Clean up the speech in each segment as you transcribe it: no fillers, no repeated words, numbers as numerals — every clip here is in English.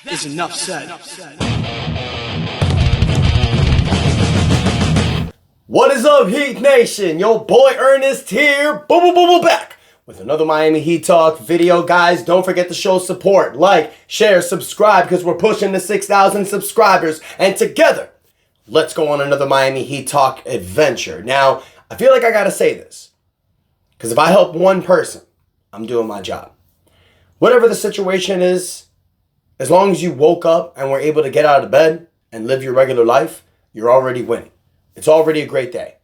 is enough said. What is up, Heat Nation? Yo, boy Ernest here. Boom, back with another Miami Heat Talk video. Guys, don't forget to show support. Like, share, subscribe, because we're pushing the 6,000 subscribers. And together, let's go on another Miami Heat Talk adventure. Now, I feel like I gotta say this, because if I help one person, I'm doing my job. Whatever the situation is, as long as you woke up and were able to get out of bed and live your regular life, you're already winning. It's already a great day.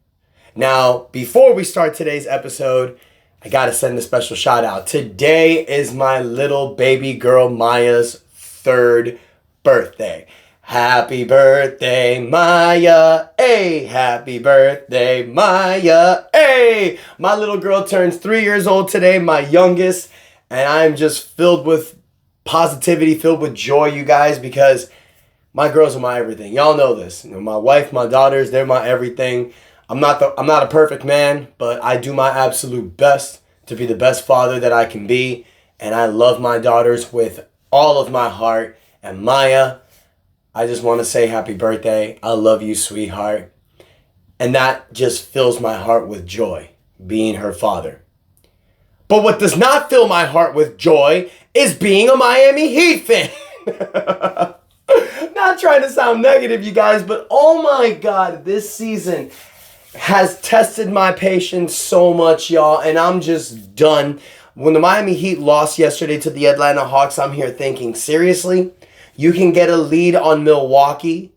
Now, before we start today's episode, I gotta send a special shout out. Today is my little baby girl Maya's 3rd birthday. Happy birthday, Maya. Hey, happy birthday, Maya. Hey, my little girl turns 3 years old today, my youngest, and I'm just filled with positivity, filled with joy, you guys, because my girls are my everything. Y'all know this. You know, my wife, my daughters, they're my everything. I'm not a perfect man, but I do my absolute best to be the best father that I can be, and I love my daughters with all of my heart. And Maya, I just want to say happy birthday. I love you, sweetheart. And that just fills my heart with joy, being her father. But what does not fill my heart with joy is being a Miami Heat fan. Not trying to sound negative, you guys, but oh my God, this season has tested my patience so much, y'all, and I'm just done. When the Miami Heat lost yesterday to the Atlanta Hawks, I'm here thinking, seriously? You can get a lead on Milwaukee,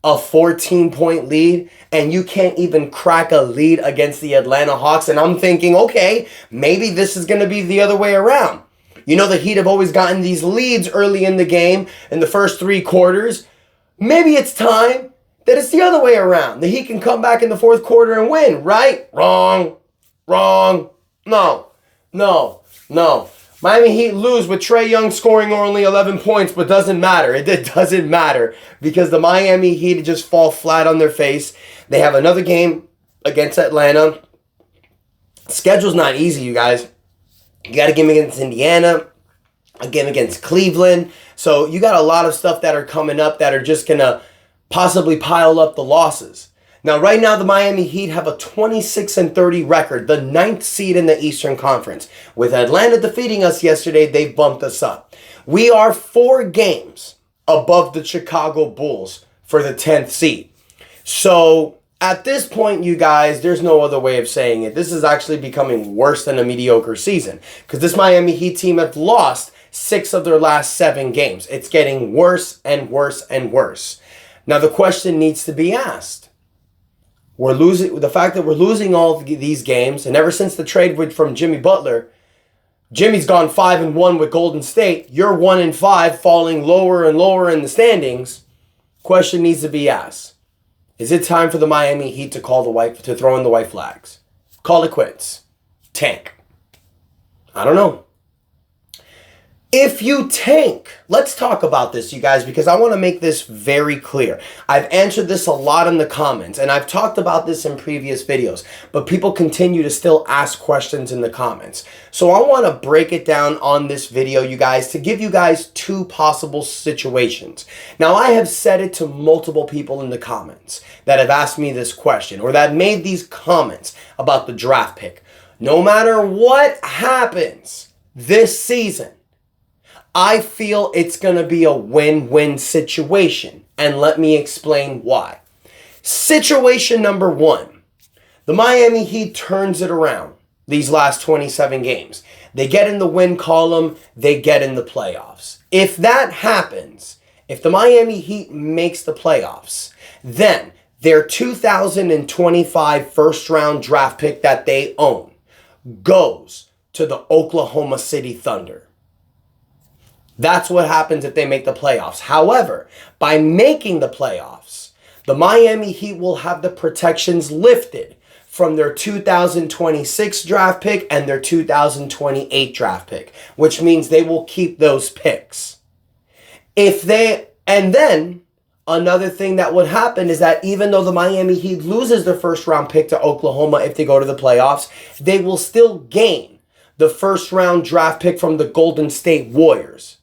a 14-point lead, and you can't even crack a lead against the Atlanta Hawks. And I'm thinking, okay, maybe this is going to be the other way around. You know, the Heat have always gotten these leads early in the game, in the first 3 quarters. Maybe it's time that it's the other way around. The Heat can come back in the 4th quarter and win, right? Wrong. No. Miami Heat lose with Trae Young scoring only 11 points, but doesn't matter. It doesn't matter because the Miami Heat just fall flat on their face. They have another game against Atlanta. Schedule's not easy, you guys. You got a game against Indiana, a game against Cleveland. So you got a lot of stuff that are coming up that are just going to possibly pile up the losses. Now, right now, the Miami Heat have a 26-30 record, the 9th seed in the Eastern Conference. With Atlanta defeating us yesterday, they bumped us up. We are 4 games above the Chicago Bulls for the 10th seed. So at this point, you guys, there's no other way of saying it. This is actually becoming worse than a mediocre season because this Miami Heat team have lost 6 of their last 7 games. It's getting worse and worse and worse. Now, the question needs to be asked. We're losing, the fact that we're losing all of these games, and ever since the trade from Jimmy Butler, Jimmy's gone 5-1 with Golden State. You're 1-5, falling lower and lower in the standings. Question needs to be asked. Is it time for the Miami Heat to throw in the white flags? Call it quits. Tank. I don't know. If you tank, let's talk about this, you guys, because I want to make this very clear. I've answered this a lot in the comments, and I've talked about this in previous videos, but people continue to still ask questions in the comments. So I want to break it down on this video, you guys, to give you guys 2 possible situations. Now, I have said it to multiple people in the comments that have asked me this question or that made these comments about the draft pick. No matter what happens this season, I feel it's going to be a win-win situation, and let me explain why. Situation number 1, the Miami Heat turns it around these last 27 games. They get in the win column, they get in the playoffs. If that happens, if the Miami Heat makes the playoffs, then their 2025 first-round draft pick that they own goes to the Oklahoma City Thunder. That's what happens if they make the playoffs. However, by making the playoffs, the Miami Heat will have the protections lifted from their 2026 draft pick and their 2028 draft pick, which means they will keep those picks. And then another thing that would happen is that even though the Miami Heat loses their first round pick to Oklahoma if they go to the playoffs, they will still gain the first round draft pick from the Golden State Warriors.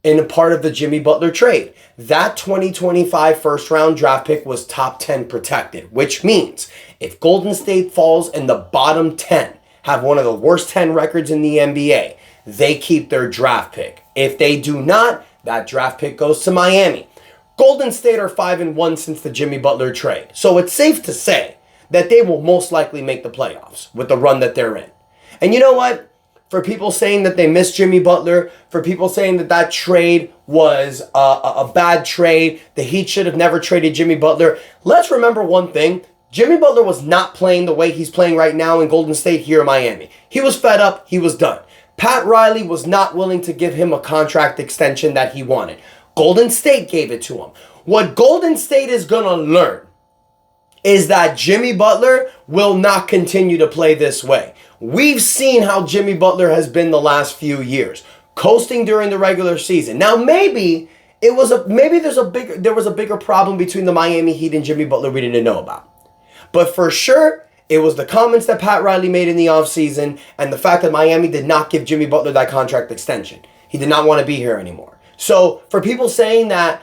in a part of the Jimmy Butler trade. That 2025 first round draft pick was top 10 protected, which means if Golden State falls in the bottom 10, have one of the worst 10 records in the NBA, they keep their draft pick. If they do not, that draft pick goes to Miami. Golden State are 5-1 since the Jimmy Butler trade. So it's safe to say that they will most likely make the playoffs with the run that they're in. And you know what? For people saying that they miss Jimmy Butler, for people saying that that trade was a bad trade, the Heat should have never traded Jimmy Butler, let's remember one thing. Jimmy Butler was not playing the way he's playing right now in Golden State here in Miami. He was fed up. He was done. Pat Riley was not willing to give him a contract extension that he wanted. Golden State gave it to him. What Golden State is going to learn is that Jimmy Butler will not continue to play this way. We've seen how Jimmy Butler has been the last few years, coasting during the regular season. Now maybe there was a bigger problem between the Miami Heat and Jimmy Butler we didn't know about. But for sure, it was the comments that Pat Riley made in the offseason and the fact that Miami did not give Jimmy Butler that contract extension. He did not want to be here anymore. So for people saying that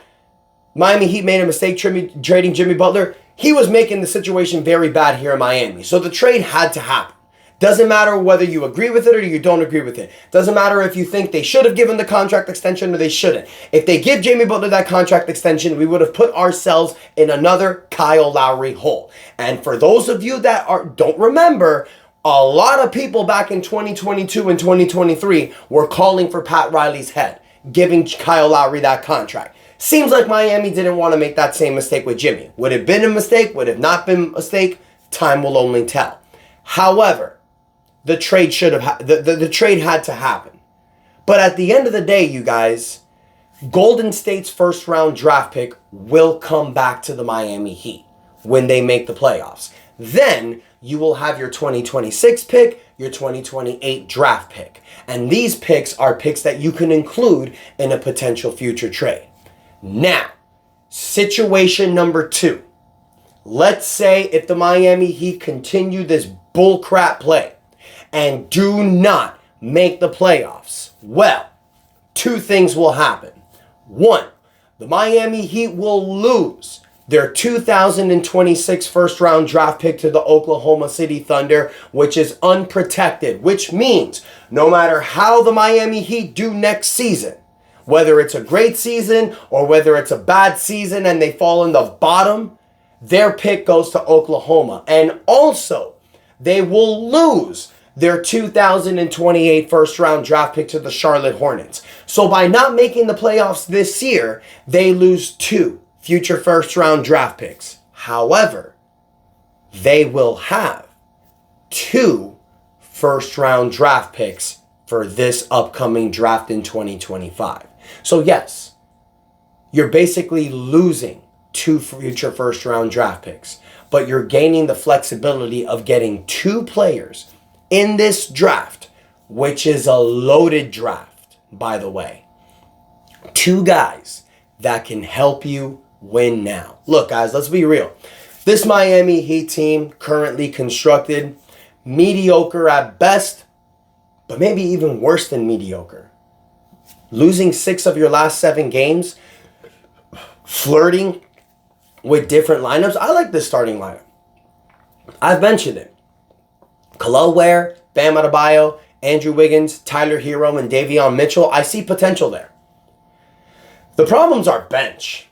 Miami Heat made a mistake trading Jimmy Butler, he was making the situation very bad here in Miami. So the trade had to happen. Doesn't matter whether you agree with it or you don't agree with it. Doesn't matter if you think they should have given the contract extension or they shouldn't. If they give Jimmy Butler that contract extension, we would have put ourselves in another Kyle Lowry hole. And for those of you that don't remember, a lot of people back in 2022 and 2023 were calling for Pat Riley's head, giving Kyle Lowry that contract. Seems like Miami didn't want to make that same mistake with Jimmy. Would it have been a mistake? Would it have not been a mistake? Time will only tell. However, the trade the trade had to happen. But at the end of the day, you guys, Golden State's first round draft pick will come back to the Miami Heat when they make the playoffs. Then you will have your 2026 pick, your 2028 draft pick. And these picks are picks that you can include in a potential future trade. Now, situation number 2. Let's say if the Miami Heat continue this bullcrap play and do not make the playoffs, well, 2 things will happen. 1, the Miami Heat will lose their 2026 first round draft pick to the Oklahoma City Thunder, which is unprotected, which means no matter how the Miami Heat do next season, whether it's a great season or whether it's a bad season and they fall in the bottom, their pick goes to Oklahoma. And also, they will lose their 2028 first round draft pick to the Charlotte Hornets. So by not making the playoffs this year, they lose 2 future first round draft picks. However, they will have 2 first round draft picks for this upcoming draft in 2025. So yes, you're basically losing 2 future first round draft picks, but you're gaining the flexibility of getting 2 players in this draft, which is a loaded draft, by the way. 2 guys that can help you win now. Look, guys, let's be real. This Miami Heat team, currently constructed, mediocre at best, but maybe even worse than mediocre. Losing 6 of your last 7 games, flirting with different lineups. I like this starting lineup. I've mentioned it. Kel'el Ware, Bam Adebayo, Andrew Wiggins, Tyler Hero, and Davion Mitchell. I see potential there. The problems are bench.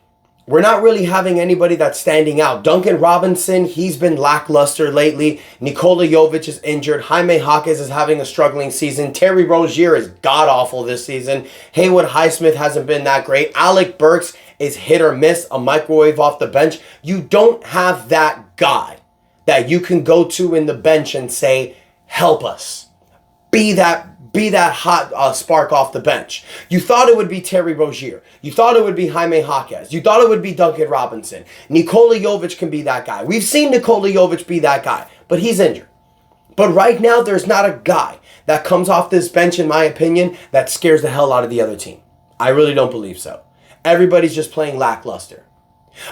We're not really having anybody that's standing out. Duncan Robinson, he's been lackluster lately. Nikola Jovic is injured. Jaime Jaquez is having a struggling season. Terry Rozier is god-awful this season. Haywood Highsmith hasn't been that great. Alec Burks is hit or miss, a microwave off the bench. You don't have that guy that you can go to in the bench and say, help us. Be that hot spark off the bench. You thought it would be Terry Rozier. You thought it would be Jaime Jaquez. You thought it would be Duncan Robinson. Nikola Jovic can be that guy. We've seen Nikola Jovic be that guy, but he's injured. But right now, there's not a guy that comes off this bench, in my opinion, that scares the hell out of the other team. I really don't believe so. Everybody's just playing lackluster.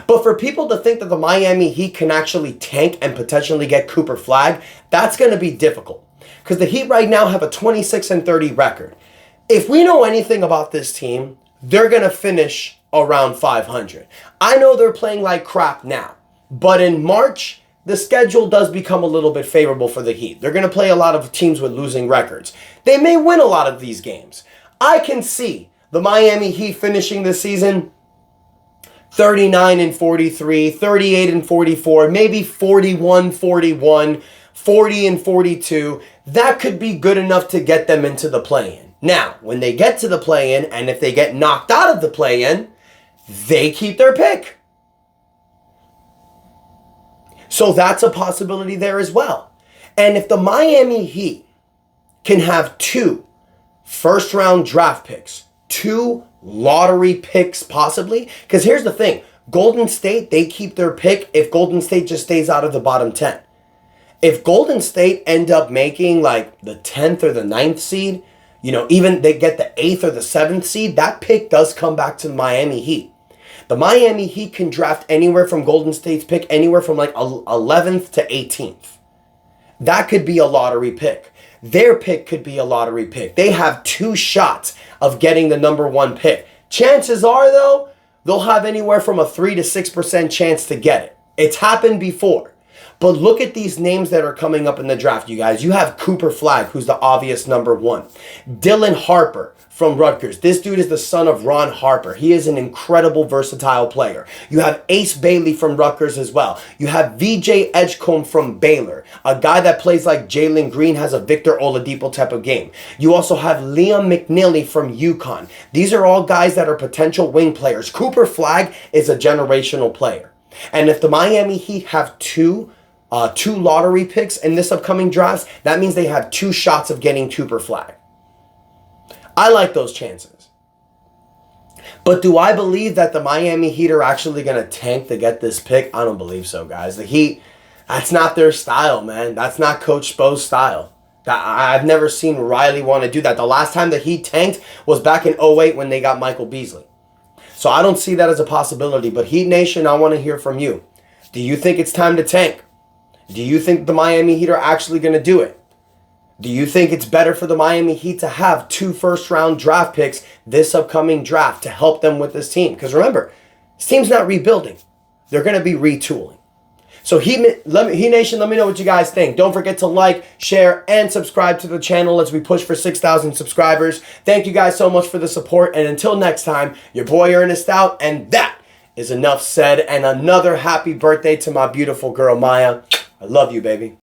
But for people to think that the Miami Heat can actually tank and potentially get Cooper Flagg, that's going to be difficult. Because the Heat right now have a 26-30 record. If we know anything about this team, they're going to finish around 500. I know they're playing like crap now, but in March, the schedule does become a little bit favorable for the Heat. They're going to play a lot of teams with losing records. They may win a lot of these games. I can see the Miami Heat finishing the season 39-43, 38-44, maybe 41-41, 40-42. That could be good enough to get them into the play-in. Now, when they get to the play-in, and if they get knocked out of the play-in, they keep their pick. So that's a possibility there as well. And if the Miami Heat can have 2 first-round draft picks, 2 lottery picks possibly, because here's the thing, Golden State, they keep their pick if Golden State just stays out of the bottom 10. If Golden State end up making like the 10th or the 9th seed, even they get the 8th or the 7th seed, that pick does come back to the Miami Heat. The Miami Heat can draft anywhere from Golden State's pick, anywhere from like 11th to 18th. That could be a lottery pick. Their pick could be a lottery pick. They have 2 shots of getting the number 1 pick. Chances are, though, they'll have anywhere from a 3 to 6% chance to get it. It's happened before. But look at these names that are coming up in the draft, you guys. You have Cooper Flagg, who's the obvious number 1. Dylan Harper from Rutgers. This dude is the son of Ron Harper. He is an incredible, versatile player. You have Ace Bailey from Rutgers as well. You have VJ Edgecombe from Baylor, a guy that plays like Jalen Green, has a Victor Oladipo type of game. You also have Liam McNeely from UConn. These are all guys that are potential wing players. Cooper Flagg is a generational player. And if the Miami Heat have 2 lottery picks in this upcoming draft, that means they have 2 shots of getting Cooper Flagg. I like those chances. But do I believe that the Miami Heat are actually going to tank to get this pick? I don't believe so, guys. The Heat, that's not their style, man. That's not Coach Spo's style. I've never seen Riley want to do that. The last time the Heat tanked was back in 2008 when they got Michael Beasley. So I don't see that as a possibility. But Heat Nation, I want to hear from you. Do you think it's time to tank? Do you think the Miami Heat are actually going to do it? Do you think it's better for the Miami Heat to have 2 first-round draft picks this upcoming draft to help them with this team? Because remember, this team's not rebuilding. They're going to be retooling. So Heat Nation, let me know what you guys think. Don't forget to like, share, and subscribe to the channel as we push for 6,000 subscribers. Thank you guys so much for the support. And until next time, your boy Ernest out. And that is enough said. And another happy birthday to my beautiful girl, Maya. I love you, baby.